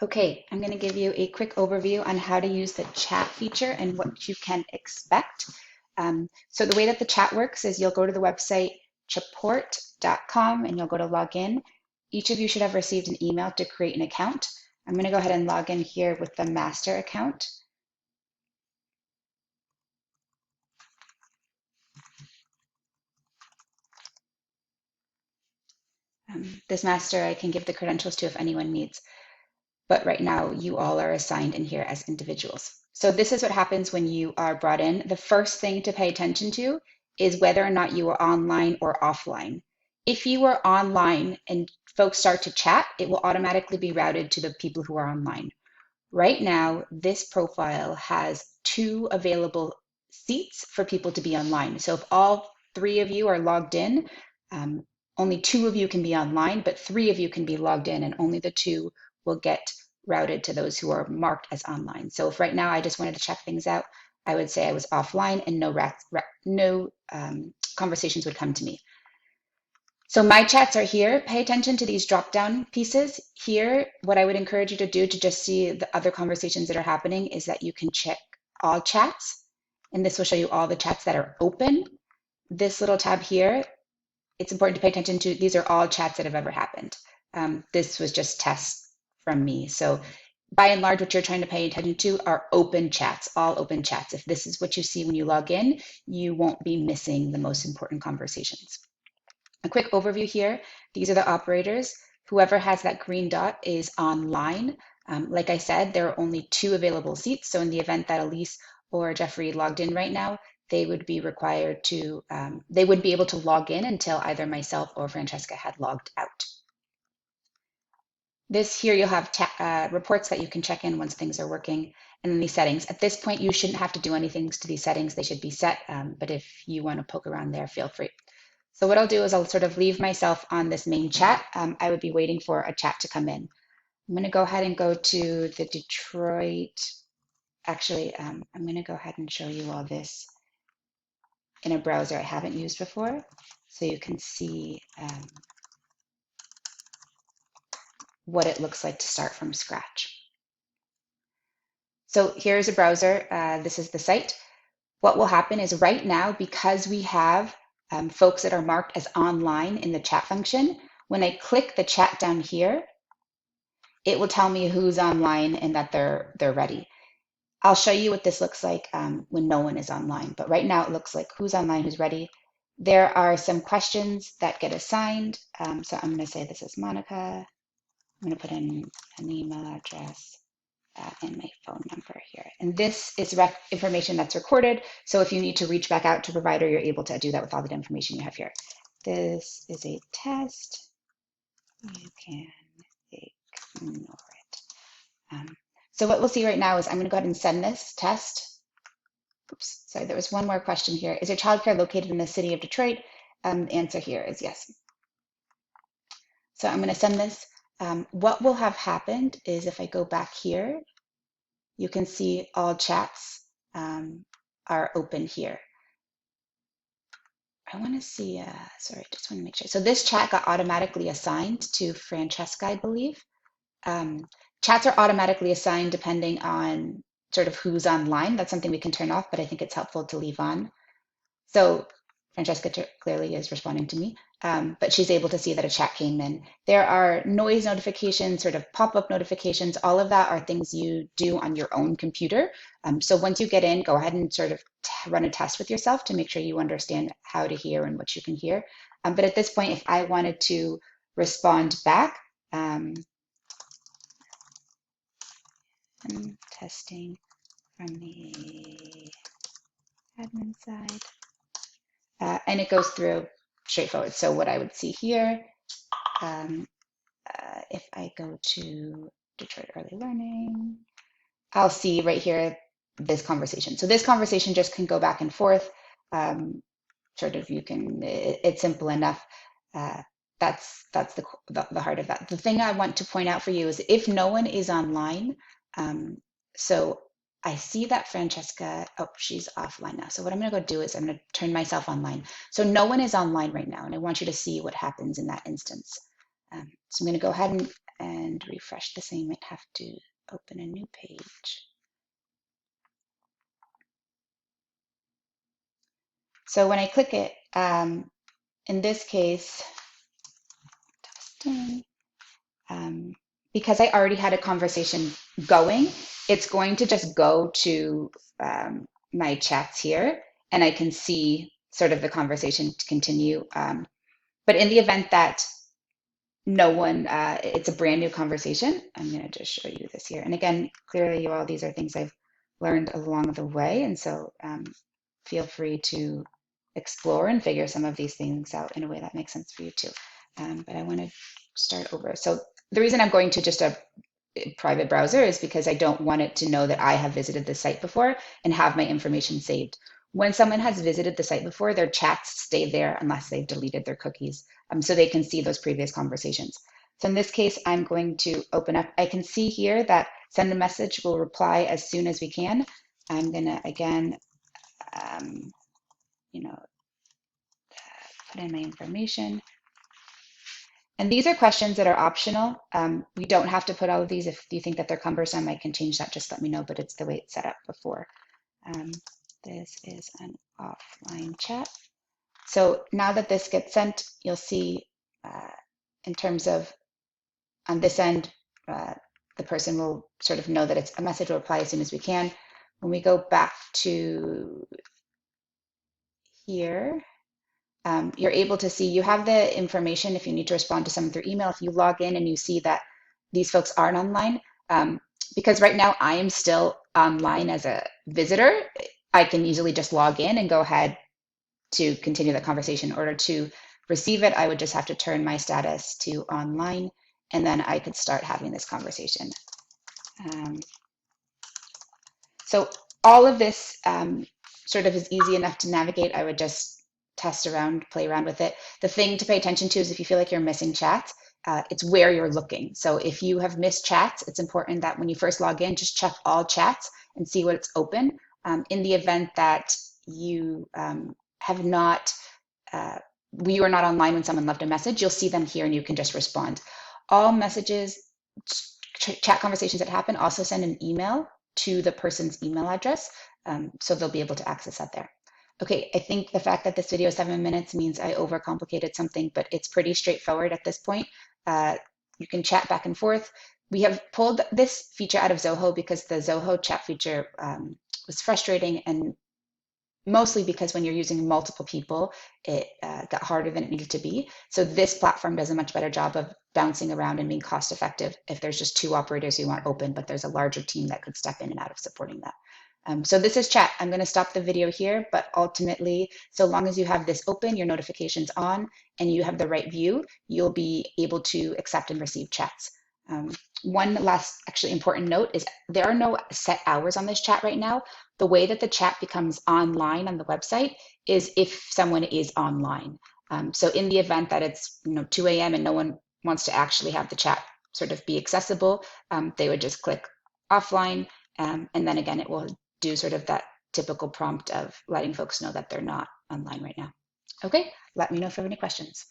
Okay, I'm going to give you a quick overview on how to use the chat feature and what you can expect. So the way that the chat works is you'll go to the website chaport.com and you'll go to login. Each of you should have received an email to create an account. I'm going to go ahead and log in here with the master account. This master I can give the credentials to if anyone needs. But right now you all are assigned in here as individuals. So this is what happens when you are brought in. The first thing to pay attention to is whether or not you are online or offline. If you are online and folks start to chat, it will automatically be routed to the people who are online. Right now, this profile has 2 available seats for people to be online. So if all 3 of you are logged in, um, only 2 of you can be online, but 3 of you can be logged in, and only the 2 will get routed to those who are marked as online. So if right now I just wanted to check things out, I would say I was offline and no conversations would come to me. So my chats are here. Pay attention to these drop down pieces here. What I would encourage you to do to just see the other conversations that are happening is that you can check all chats, and this will show you all the chats that are open. This little tab here, it's important to pay attention to. These are all chats that have ever happened. This was just tests from me. So by and large, what you're trying to pay attention to are open chats, all open chats. If this is what you see when you log in, you won't be missing the most important conversations. A quick overview here. These are the operators. Whoever has that green dot is online. Like I said, there are only 2 available seats. So in the event that Elise or Jeffrey logged in right now, they would be required to, they wouldn't be able to log in until either myself or Francesca had logged out. This here, you'll have reports that you can check in once things are working. And then these settings. At this point, you shouldn't have to do anything to these settings. They should be set. But if you want to poke around there, feel free. So what I'll do is I'll sort of leave myself on this main chat. I would be waiting for a chat to come in. I'm going to go ahead and go to the Detroit. Actually, I'm going to go ahead and show you all this in a browser I haven't used before, so you can see what it looks like to start from scratch. So here's a browser. This is the site. What will happen is right now, because we have folks that are marked as online in the chat function, when I click the chat down here, it will tell me who's online and that they're ready. I'll show you what this looks like when no one is online. But right now it looks like who's online, who's ready. There are some questions that get assigned. So I'm going to say this is Monica. I'm going to put in an email address and my phone number here. And this is information that's recorded. So if you need to reach back out to a provider, you're able to do that with all the information you have here. This is a test. You can ignore it. So what we'll see right now is I'm going to go ahead and send this test. Oops, sorry, there was one more question here. Is your childcare located in the city of Detroit? The answer here is yes. So I'm going to send this. What will have happened is if I go back here, you can see all chats are open here. I want to see, sorry, just want to make sure. So this chat got automatically assigned to Francesca, I believe. Chats are automatically assigned depending on sort of who's online. That's something we can turn off, but I think it's helpful to leave on. So Francesca clearly is responding to me, but she's able to see that a chat came in. There are noise notifications, sort of pop-up notifications. All of that are things you do on your own computer. So once you get in, go ahead and sort of run a test with yourself to make sure you understand how to hear and what you can hear. But at this point, if I wanted to respond back, I'm testing from the admin side. And it goes through straightforward. So what I would see here, if I go to Detroit Early Learning, I'll see right here this conversation. So this conversation just can go back and forth. Sort of you can, it's simple enough. That's the heart of that. The thing I want to point out for you is if no one is online, so I see that Francesca, oh, she's offline now. So what I'm going to go do is I'm going to turn myself online. So no one is online right now, and I want you to see what happens in that instance. So I'm going to go ahead and and refresh the same, might have to open a new page. So when I click it, in this case, um, because I already had a conversation going, it's going to just go to my chats here, and I can see sort of the conversation continue. But in the event that no one, it's a brand new conversation, I'm going to just show you this here. And again, clearly, you all, these are things I've learned along the way. And so feel free to explore and figure some of these things out in a way that makes sense for you too. But I want to start over. So the reason I'm going to just a private browser is because I don't want it to know that I have visited the site before and have my information saved. When someone has visited the site before, their chats stay there unless they've deleted their cookies, so they can see those previous conversations. So in this case, I'm going to open up. I can see here that send a message, will reply as soon as we can. I'm going to, again, you know, put in my information. And these are questions that are optional. We don't have to put all of these. If you think that they're cumbersome, I can change that. Just let me know, but it's the way it's set up before. This is an offline chat. So now that this gets sent, you'll see in terms of on this end, the person will sort of know that it's a message, will reply as soon as we can. When we go back to here, you're able to see you have the information if you need to respond to someone through email. If you log in and you see that these folks aren't online, because right now I am still online as a visitor, I can easily just log in and go ahead to continue the conversation. In order to receive it, I would just have to turn my status to online, and then I could start having this conversation. So all of this sort of is easy enough to navigate. I would just test around, play around with it. The thing to pay attention to is if you feel like you're missing chats, it's where you're looking. So if you have missed chats, it's important that when you first log in, just check all chats and see what's open. In the event that you have not, you are not online when someone left a message, you'll see them here and you can just respond. All messages, chat conversations that happen also send an email to the person's email address, so they'll be able to access that there. Okay, I think the fact that this video is 7 minutes means I overcomplicated something, but it's pretty straightforward at this point. You can chat back and forth. We have pulled this feature out of Zoho because the Zoho chat feature was frustrating, and mostly because when you're using multiple people, it got harder than it needed to be. So this platform does a much better job of bouncing around and being cost effective if there's just 2 operators you want open, but there's a larger team that could step in and out of supporting that. So this is chat. I'm going to stop the video here, but ultimately, so long as you have this open, your notifications on, and you have the right view, you'll be able to accept and receive chats. One last actually important note is there are no set hours on this chat right now. The way that the chat becomes online on the website is if someone is online. So in the event that it's 2 a.m. and no one wants to actually have the chat sort of be accessible, they would just click offline, and then again it will do sort of that typical prompt of letting folks know that they're not online right now. Okay, let me know if you have any questions.